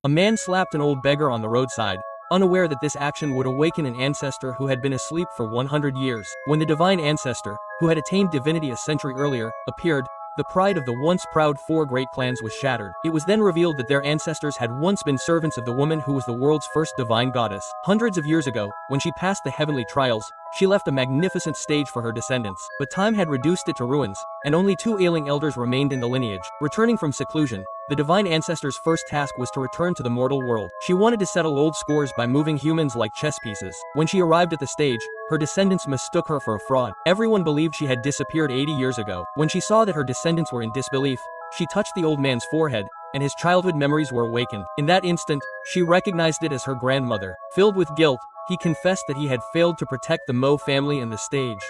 A man slapped an old beggar on the roadside, unaware that this action would awaken an ancestor who had been asleep for 100 years. When the divine ancestor, who had attained divinity a century earlier, appeared, the pride of the once proud four great clans was shattered. It was then revealed that their ancestors had once been servants of the woman who was the world's first divine goddess. Hundreds of years ago, when she passed the heavenly trials, she left a magnificent stage for her descendants. But time had reduced it to ruins, and only two ailing elders remained in the lineage. Returning from seclusion, the divine ancestor's first task was to return to the mortal world. She wanted to settle old scores by moving humans like chess pieces. When she arrived at the stage, her descendants mistook her for a fraud. Everyone believed she had disappeared 80 years ago. When she saw that her descendants were in disbelief, she touched the old man's forehead, and his childhood memories were awakened. In that instant, she recognized it as her grandmother. Filled with guilt, he confessed that he had failed to protect the Mo family and the stage.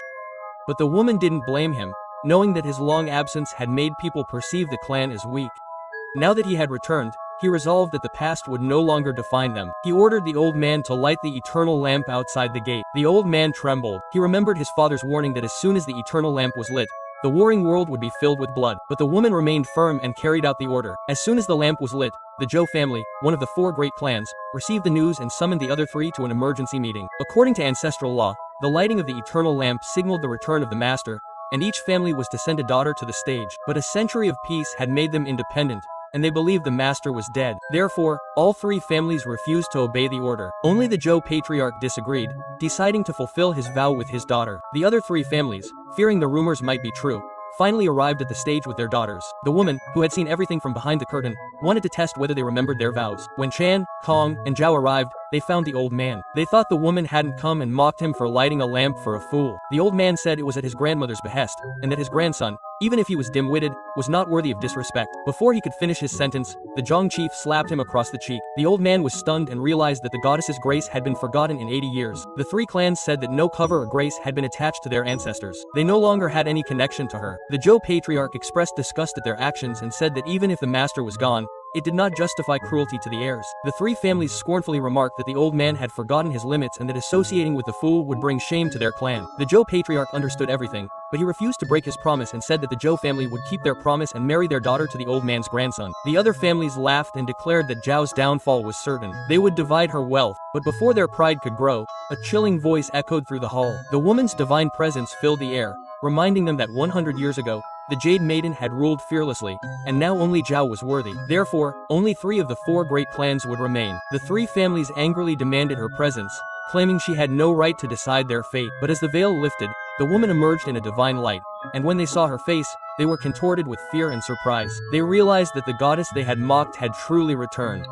But the woman didn't blame him, knowing that his long absence had made people perceive the clan as weak. Now that he had returned, he resolved that the past would no longer define them. He ordered the old man to light the eternal lamp outside the gate. The old man trembled. He remembered his father's warning that as soon as the eternal lamp was lit, the warring world would be filled with blood. But the woman remained firm and carried out the order. As soon as the lamp was lit, the Zhou family, one of the four great clans, received the news and summoned the other three to an emergency meeting. According to ancestral law, the lighting of the eternal lamp signaled the return of the master, and each family was to send a daughter to the stage. But a century of peace had made them independent, and they believed the master was dead. Therefore, all three families refused to obey the order. Only the Zhou patriarch disagreed, deciding to fulfill his vow with his daughter. The other three families, fearing the rumors might be true, finally arrived at the stage with their daughters. The woman, who had seen everything from behind the curtain, wanted to test whether they remembered their vows. When Chan, Kong, and Zhao arrived, they found the old man. They thought the woman hadn't come and mocked him for lighting a lamp for a fool. The old man said it was at his grandmother's behest, and that his grandson, even if he was dim-witted, was not worthy of disrespect. Before he could finish his sentence, the Zhong chief slapped him across the cheek. The old man was stunned and realized that the goddess's grace had been forgotten in 80 years. The three clans said that no cover or grace had been attached to their ancestors. They no longer had any connection to her. The Zhou patriarch expressed disgust at their actions and said that even if the master was gone, it did not justify cruelty to the heirs. The three families scornfully remarked that the old man had forgotten his limits and that associating with the fool would bring shame to their clan. The Zhou patriarch understood everything, but he refused to break his promise and said that the Zhou family would keep their promise and marry their daughter to the old man's grandson. The other families laughed and declared that Zhao's downfall was certain. They would divide her wealth, but before their pride could grow, a chilling voice echoed through the hall. The woman's divine presence filled the air, reminding them that 100 years ago, the Jade Maiden had ruled fearlessly, and now only Zhao was worthy. Therefore, only three of the four great clans would remain. The three families angrily demanded her presence, claiming she had no right to decide their fate. But as the veil lifted, the woman emerged in a divine light, and when they saw her face, they were contorted with fear and surprise. They realized that the goddess they had mocked had truly returned.